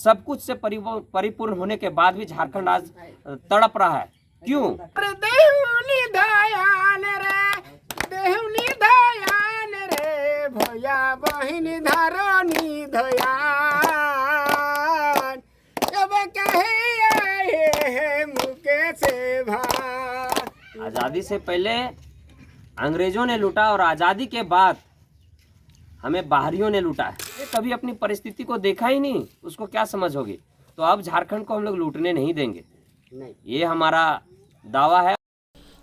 सब कुछ से परिपूर्ण होने के बाद भी झारखंड आज तड़प रहा है। क्यों? देहुनी दयाल रे भैया बहिन धरोनी धयान अब कहे आए मुके से भाई। आज़ादी से पहले अंग्रेजों ने लूटा और आज़ादी के बाद हमें बाहरियों ने लूटा है। ये कभी अपनी परिस्थिति को देखा ही नहीं, उसको क्या समझ होगी? तो अब झारखंड को हम लोग लूटने नहीं देंगे, ये हमारा दावा है।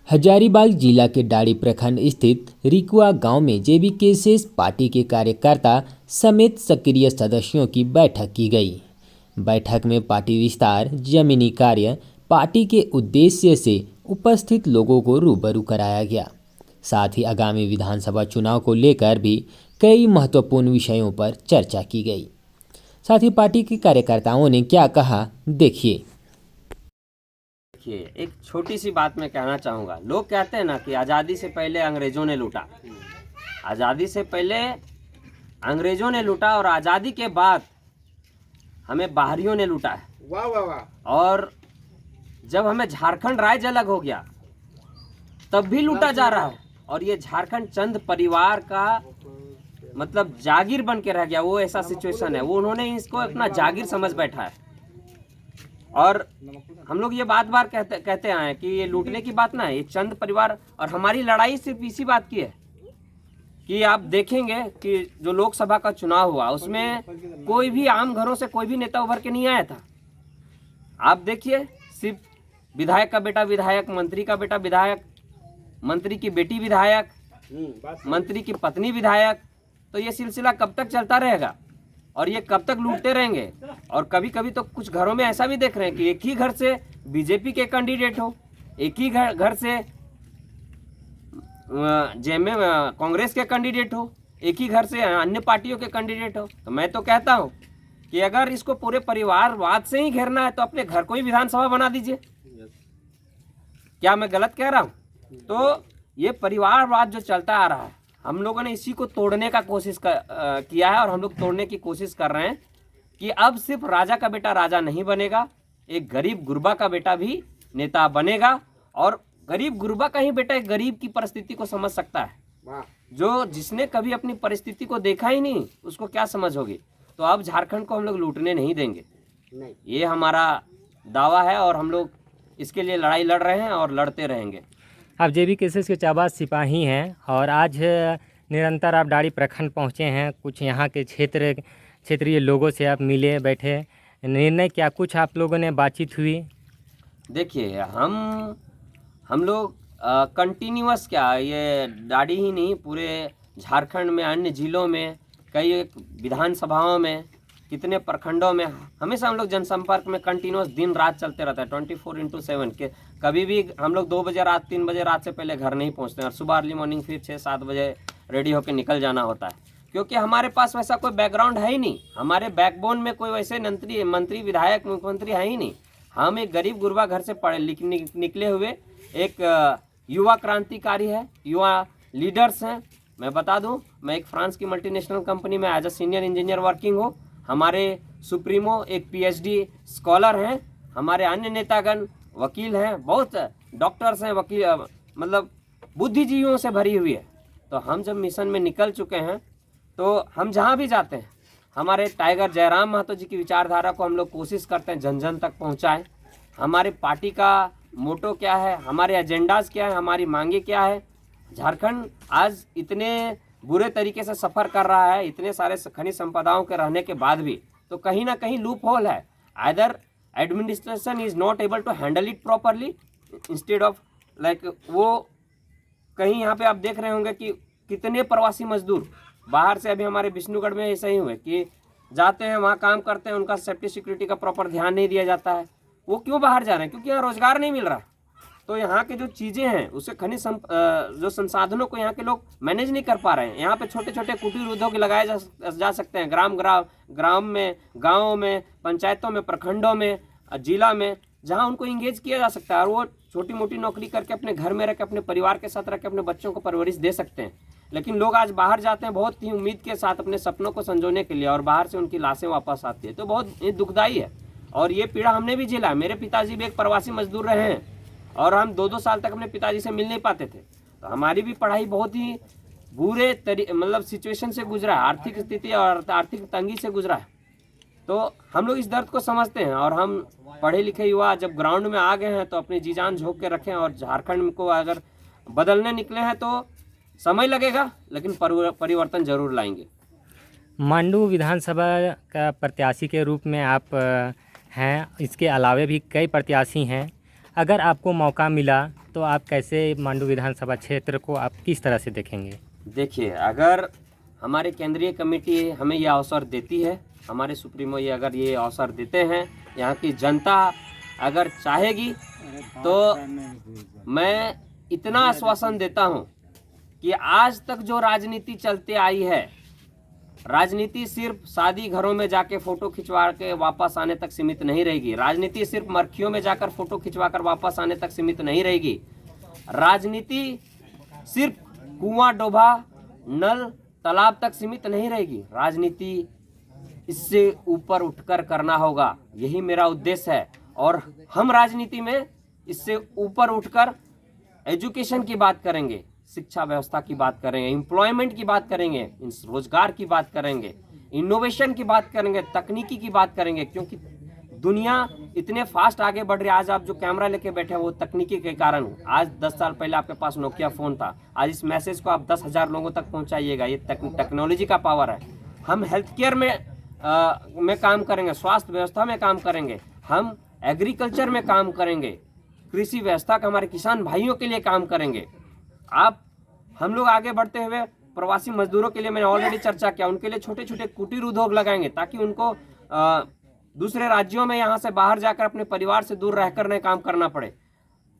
हजारीबाग जिला के डाड़ी प्रखंड स्थित रिकुआ गांव में जेबीकेएसएस पार्टी के कार्यकर्ता समेत सक्रिय सदस्यों की बैठक की गई। बैठक में पार्टी विस्तार, जमीनी कार्य, पार्टी के उद्देश्य से उपस्थित लोगों को रूबरू कराया गया। साथ ही आगामी विधानसभा चुनाव को लेकर भी कई महत्वपूर्ण विषयों पर चर्चा की गई। साथ ही पार्टी के कार्यकर्ताओं ने क्या कहा, देखिए। एक छोटी सी बात मैं कहना चाहूँगा। लोग कहते हैं ना कि आज़ादी से पहले अंग्रेज़ों ने लूटा। आज़ादी से पहले अंग्रेज़ों ने लूटा और आज़ादी के बाद हमें बाहरियों ने लूटा है। वाह वाह वाह। और जब हमें झारखंड राज्य अलग हो गया तब भी लूटा जा रहा है। और ये झारखंड चंद परिवार का मतलब जागीर बन के रह गया। वो ऐसा सिचुएशन है, वो उन्होंने इसको अपना जागीर समझ बैठा है। और हम लोग ये बार कहते आए हैं कि ये लूटने की बात ना है, ये चंद परिवार। और हमारी लड़ाई सिर्फ इसी बात की है कि आप देखेंगे कि जो लोकसभा का चुनाव हुआ उसमें कोई भी आम घरों से कोई भी नेता उभर के नहीं आया था। आप देखिए, सिर्फ विधायक का बेटा विधायक, मंत्री का बेटा विधायक, मंत्री की बेटी विधायक, मंत्री की पत्नी विधायक। तो ये सिलसिला कब तक चलता रहेगा और ये कब तक लूटते रहेंगे? और कभी कभी तो कुछ घरों में ऐसा भी देख रहे हैं कि एक ही घर से बीजेपी के कैंडिडेट हो, एक ही घर से कांग्रेस के कैंडिडेट हो, एक ही घर से अन्य पार्टियों के कैंडिडेट हो। तो मैं तो कहता हूँ कि अगर इसको पूरे परिवारवाद से ही घेरना है तो अपने घर को ही विधानसभा बना दीजिए। क्या मैं गलत कह रहा हूँ? तो ये परिवारवाद जो चलता आ रहा है, हम लोगों ने इसी को तोड़ने का कोशिश किया है। और हम लोग तोड़ने की कोशिश कर रहे हैं कि अब सिर्फ राजा का बेटा राजा नहीं बनेगा, एक गरीब गुरबा का बेटा भी नेता बनेगा। और गरीब गुरबा का ही बेटा एक गरीब की परिस्थिति को समझ सकता है। जो जिसने कभी अपनी परिस्थिति को देखा ही नहीं, उसको क्या समझ होगी? तो अब झारखंड को हम लोग लूटने नहीं देंगे, ये हमारा दावा है। और हम लोग इसके लिए लड़ाई लड़ रहे हैं और लड़ते रहेंगे। आप जेबीकेएसएस के जाबाज सिपाही हैं और आज निरंतर आप डाड़ी प्रखंड पहुंचे हैं। कुछ यहाँ के क्षेत्रीय लोगों से आप मिले, बैठे, निर्णय क्या कुछ आप लोगों ने बातचीत हुई? देखिए, हम लोग कंटिन्यूअस क्या, ये डाड़ी ही नहीं, पूरे झारखंड में, अन्य जिलों में, कई विधानसभाओं में, कितने प्रखंडों में हमेशा हम लोग जनसंपर्क में कंटिन्यूअस दिन रात चलते रहता है, 24/7 के। कभी भी हम लोग 2 बजे रात, 3 बजे रात से पहले घर नहीं पहुंचते हैं। और सुबह अर्ली मॉर्निंग फिर 6-7 बजे रेडी होकर निकल जाना होता है, क्योंकि हमारे पास वैसा कोई बैकग्राउंड है ही नहीं। हमारे बैकबोन में कोई वैसे मंत्री विधायक मुख्यमंत्री है ही नहीं। हम एक गरीब गुरबा घर से पढ़े निकले हुए एक युवा क्रांतिकारी है, युवा लीडर्स हैं। मैं बता दूं, मैं एक फ्रांस की मल्टीनेशनल कंपनी में as a senior engineer working हूँ। हमारे सुप्रीमो एक पीएचडी स्कॉलर हैं। हमारे अन्य नेतागण वकील हैं, बहुत डॉक्टर्स हैं, वकील, मतलब बुद्धिजीवियों से भरी हुई है। तो हम जब मिशन में निकल चुके हैं तो हम जहाँ भी जाते हैं, हमारे टाइगर जयराम महतो जी की विचारधारा को हम लोग कोशिश करते हैं जन जन तक पहुँचाएँ। हमारे पार्टी का मोटो क्या है, हमारे एजेंडाज क्या है, हमारी मांगे क्या है। झारखंड आज इतने बुरे तरीके से सफ़र कर रहा है, इतने सारे खनिज संपदाओं के रहने के बाद भी, तो कहीं ना कहीं लूप होल है। Either administration is not able to handle it properly, instead of like वो कहीं यहाँ पे आप देख रहे होंगे कि कितने प्रवासी मजदूर बाहर से, अभी हमारे विष्णुगढ़ में ऐसा ही हुए कि जाते हैं वहाँ काम करते हैं, उनका सेफ्टी सिक्योरिटी का प्रॉपर ध्यान नहीं दिया जाता है। वो क्यों बाहर जा रहे हैं? क्योंकि यहाँ रोज़गार नहीं मिल रहा। तो यहाँ के जो चीज़ें हैं उससे खनिज जो संसाधनों को यहाँ के लोग मैनेज नहीं कर पा रहे हैं। यहाँ पे छोटे छोटे कुटीर उद्योग लगाए जा सकते हैं, ग्राम में, गाँवों में, पंचायतों में, प्रखंडों में, जिला में, जहाँ उनको इंगेज किया जा सकता है। और वो छोटी मोटी नौकरी करके अपने घर में रह के, अपने परिवार के साथ रह के अपने बच्चों को परवरिश दे सकते हैं। लेकिन लोग आज बाहर जाते हैं बहुत ही उम्मीद के साथ अपने सपनों को संजोने के लिए, और बाहर से उनकी लाशें वापस आती है, तो बहुत ये दुखदाई है। और ये पीड़ा हमने भी झेला है। मेरे पिताजी भी एक प्रवासी मजदूर रहे हैं और हम 2-2 साल तक अपने पिताजी से मिल नहीं पाते थे। तो हमारी भी पढ़ाई बहुत ही बुरे मतलब सिचुएशन से गुजरा है, आर्थिक स्थिति और आर्थिक तंगी से गुजरा है। तो हम लोग इस दर्द को समझते हैं, और हम पढ़े लिखे युवा जब ग्राउंड में आ गए हैं तो अपनी जी जान झोंक के रखें, और झारखंड को अगर बदलने निकले हैं तो समय लगेगा, लेकिन परिवर्तन जरूर लाएंगे। मांडू विधानसभा का प्रत्याशी के रूप में आप हैं, इसके अलावे भी कई प्रत्याशी हैं। अगर आपको मौका मिला तो आप कैसे मांडू विधानसभा क्षेत्र को आप किस तरह से देखेंगे? देखिए, अगर हमारे केंद्रीय कमेटी हमें यह अवसर देती है, हमारे सुप्रीमो ये अगर ये अवसर देते हैं, यहाँ की जनता अगर चाहेगी, तो मैं इतना आश्वासन देता हूँ कि आज तक जो राजनीति चलते आई है, राजनीति सिर्फ शादी घरों में जाके फोटो खिंचवा के वापस आने तक सीमित नहीं रहेगी। राजनीति सिर्फ मर्खियों में जाकर फोटो खिंचवा कर वापस आने तक सीमित नहीं रहेगी। राजनीति सिर्फ कुआं, डोभा, नल, तालाब तक सीमित नहीं रहेगी। राजनीति इससे ऊपर उठकर करना होगा, यही मेरा उद्देश्य है। और हम राजनीति में इससे ऊपर उठकर एजुकेशन की बात करेंगे, शिक्षा व्यवस्था की बात करेंगे, एम्प्लॉयमेंट की बात करेंगे, रोजगार की बात करेंगे, इनोवेशन की बात करेंगे, तकनीकी की बात करेंगे, क्योंकि दुनिया इतने फास्ट आगे बढ़ रही है। आज आप जो कैमरा लेके बैठे हैं वो तकनीकी के कारण। आज 10 साल पहले आपके पास नोकिया फ़ोन था, आज इस मैसेज को आप 10,000 लोगों तक पहुंचाइएगा। ये टेक्नोलॉजी का पावर है। हम हेल्थ केयर में काम करेंगे, स्वास्थ्य व्यवस्था में काम करेंगे, हम एग्रीकल्चर में काम करेंगे, कृषि व्यवस्था का हमारे किसान भाइयों के लिए काम करेंगे। हम लोग आगे बढ़ते हुए प्रवासी मजदूरों के लिए मैंने ऑलरेडी चर्चा किया, उनके लिए छोटे छोटे कुटीर उद्योग लगाएंगे, ताकि उनको दूसरे राज्यों में यहाँ से बाहर जाकर अपने परिवार से दूर रहकर नहीं काम करना पड़े।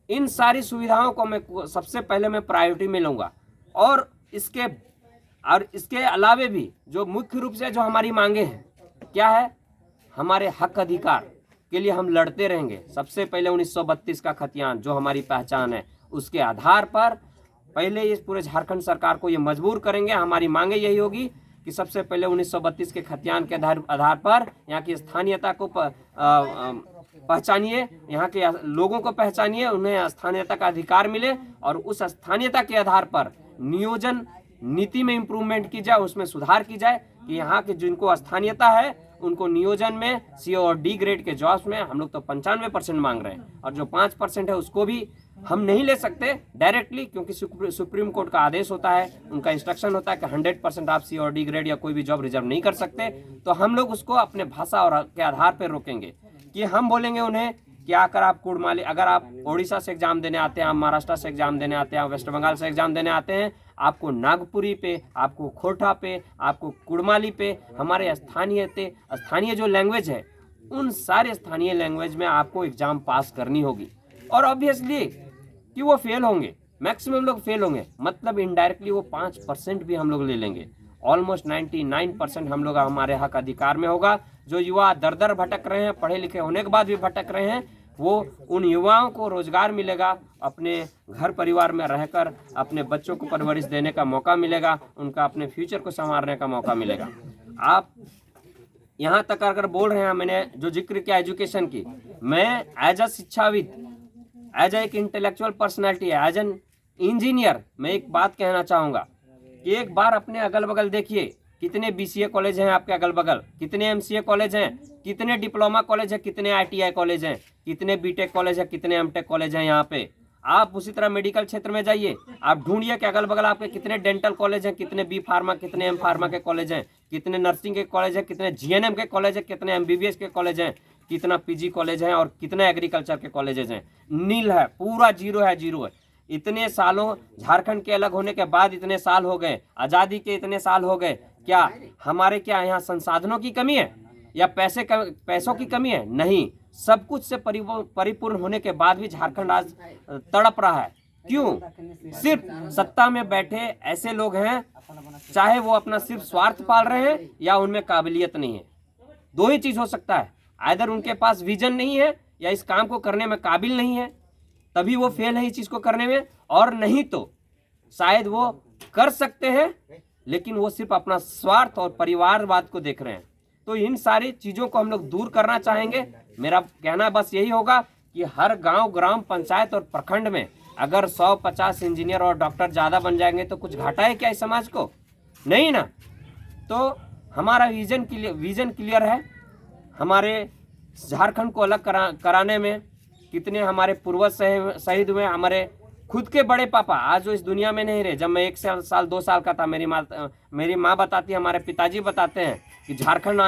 इन सारी सुविधाओं को मैं सबसे पहले मैं प्रायोरिटी में लूँगा। और इसके अलावे भी जो मुख्य रूप से जो हमारी मांगे हैं, क्या है, हमारे हक अधिकार के लिए हम लड़ते रहेंगे। सबसे पहले 1932 का खतियान जो हमारी पहचान है, उसके आधार पर पहले इस पूरे झारखंड सरकार को ये मजबूर करेंगे। हमारी मांगे यही होगी कि सबसे पहले 1932 के खतियान के आधार पर यहाँ की स्थानीयता को पहचानिए, यहाँ के लोगों को पहचानिए, उन्हें स्थानीयता का अधिकार मिले, और उस स्थानीयता के आधार पर नियोजन नीति में इम्प्रूवमेंट की जाए, उसमें सुधार की जाए कि यहाँ के जिनको स्थानीयता है उनको नियोजन में सी और डी ग्रेड के जॉब्स में हम लोग तो 95% मांग रहे हैं, और जो 5% है उसको भी हम नहीं ले सकते डायरेक्टली, क्योंकि सुप्रीम कोर्ट का आदेश होता है, उनका इंस्ट्रक्शन होता है कि 100% आप सी और डी ग्रेड या कोई भी जॉब रिजर्व नहीं कर सकते। तो हम लोग उसको अपने भाषा और के आधार पर रोकेंगे कि हम बोलेंगे उन्हें कि आकर आप कुड़माली, अगर आप ओडिशा से एग्जाम देने आते हैं, आप महाराष्ट्र से एग्जाम देने आते हैं, आप वेस्ट बंगाल से एग्जाम देने आते हैं, आपको नागपुरी पे, आपको खोटा पे, आपको कुड़माली पे, हमारे स्थानीय जो लैंग्वेज है, उन सारे स्थानीय लैंग्वेज में आपको एग्जाम पास करनी होगी। और ऑब्वियसली कि वो फेल होंगे, मैक्सिमम लोग फेल होंगे, मतलब इनडायरेक्टली वो 5% भी हम लोग ले लेंगे। ऑलमोस्ट 99% हम लोग हमारे हक अधिकार में होगा। जो युवा दर दर भटक रहे हैं, पढ़े लिखे होने के बाद भी भटक रहे हैं, वो उन युवाओं को रोजगार मिलेगा, अपने घर परिवार में रहकर अपने बच्चों को परवरिश देने का मौका मिलेगा, उनका अपने फ्यूचर को संवारने का मौका मिलेगा। आप यहाँ तक अगर बोल रहे हैं, मैंने जो जिक्र किया एजुकेशन की, मैं एज अ शिक्षाविद, एज एक intellectual personality, as an engineer, मैं एक बात कहना चाहूँगा कि एक बार अपने अगल बगल देखिए, कितने BCA कॉलेज हैं आपके अगल बगल, कितने MCA कॉलेज हैं, कितने डिप्लोमा कॉलेज हैं, कितने ITI कॉलेज हैं, कितने BTech कॉलेज हैं, कितने MTech कॉलेज हैं यहाँ पे। आप उसी तरह मेडिकल क्षेत्र में जाइए, आप ढूंढिए कि अगल बगल आपके कितने डेंटल कॉलेज हैं, कितने B फार्मा, कितने M फार्मा के कॉलेज हैं, कितने नर्सिंग के कॉलेज हैं, कितने GNM के कॉलेज हैं, कितने MBBS के कॉलेज हैं, कितना PG कॉलेज हैं, और कितने एग्रीकल्चर के कॉलेजेस हैं। नील है, पूरा जीरो है। इतने सालों झारखंड के अलग होने के बाद इतने साल हो गए, आज़ादी के इतने साल हो गए, क्या हमारे क्या यहाँ संसाधनों की कमी है या पैसों की कमी है? नहीं, सब कुछ से परिपूर्ण होने के बाद भी झारखंड आज तड़प रहा है। क्यों? सिर्फ सत्ता में बैठे ऐसे लोग हैं, चाहे वो अपना सिर्फ स्वार्थ पाल रहे हैं या उनमें काबिलियत नहीं है। दो ही चीज हो सकता है, आइदर उनके पास विजन नहीं है या इस काम को करने में काबिल नहीं है, तभी वो फेल है इस चीज को करने में, और नहीं तो शायद वो कर सकते हैं, लेकिन वो सिर्फ अपना स्वार्थ और परिवारवाद को देख रहे हैं। तो इन सारी चीज़ों को हम लोग दूर करना चाहेंगे। मेरा कहना बस यही होगा कि हर गांव, ग्राम पंचायत और प्रखंड में अगर 150 इंजीनियर और डॉक्टर ज़्यादा बन जाएंगे तो कुछ घाटा है क्या इस समाज को? नहीं ना। तो हमारा विज़न क्लियर है। हमारे झारखंड को अलग कराने में कितने हमारे पूर्वज शहीद हुए। हमारे खुद के बड़े पापा आज जो इस दुनिया में नहीं रहे, जब मैं 1 साल 2 साल का था, मेरी माँ बताती है, हमारे पिताजी बताते हैं कि झारखंड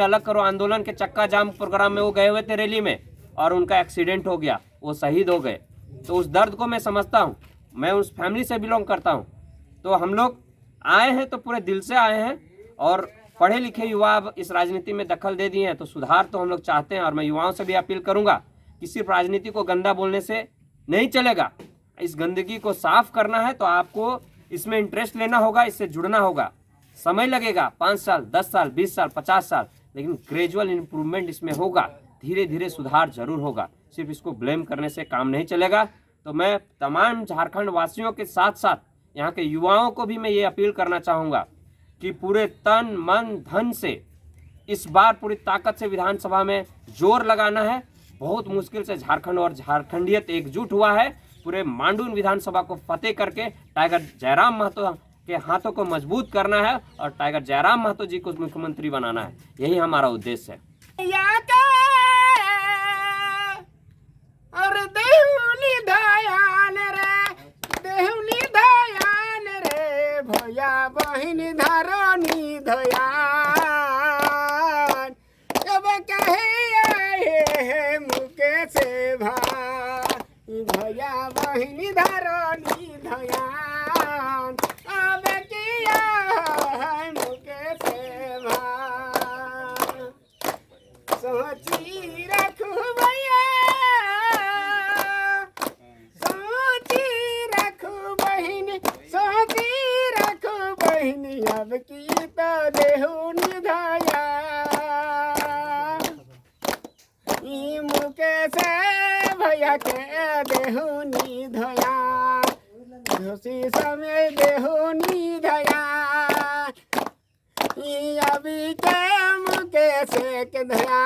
अलग करो आंदोलन के चक्का जाम प्रोग्राम में वो गए हुए थे रैली में, और उनका एक्सीडेंट हो गया, वो शहीद हो गए। तो उस दर्द को मैं समझता हूँ, मैं उस फैमिली से बिलोंग करता हूँ। तो हम लोग आए हैं तो पूरे दिल से आए हैं, और पढ़े लिखे युवा अब इस राजनीति में दखल दे दिए हैं, तो सुधार तो हम लोग चाहते हैं। और मैं युवाओं से भी अपील करूंगा कि सिर्फ राजनीति को गंदा बोलने से नहीं चलेगा। इस गंदगी को साफ करना है तो आपको इसमें इंटरेस्ट लेना होगा, इससे जुड़ना होगा। समय लगेगा, 5 साल, 10 साल, 20 साल, 50 साल, लेकिन ग्रेजुअल इम्प्रूवमेंट इसमें होगा। धीरे धीरे सुधार जरूर होगा। सिर्फ इसको ब्लेम करने से काम नहीं चलेगा। तो मैं तमाम झारखंड वासियों के साथ साथ यहाँ के युवाओं को भी मैं ये अपील करना चाहूँगा कि पूरे तन मन धन से इस बार पूरी ताकत से विधानसभा में जोर लगाना है। बहुत मुश्किल से झारखंड और झारखंडियत एकजुट हुआ है। पूरे मांडून विधानसभा को फतेह करके टाइगर जयराम महतो के हाथों को मजबूत करना है और टाइगर जयराम महतो जी को मुख्यमंत्री बनाना है। यही हमारा उद्देश्य है। और देहुली दयाल रे भैया बहिन धरनी धयान, अब कहे आए है मुके से भाई, भैया बहिन धरनी धयान, अब किया है मुके से भाई। सोची रखू भैया, अब की तो देहु निधाया, मुके से भैया के देहु निधया, उसी समय देहु निधया, अभी के मुके से के धया।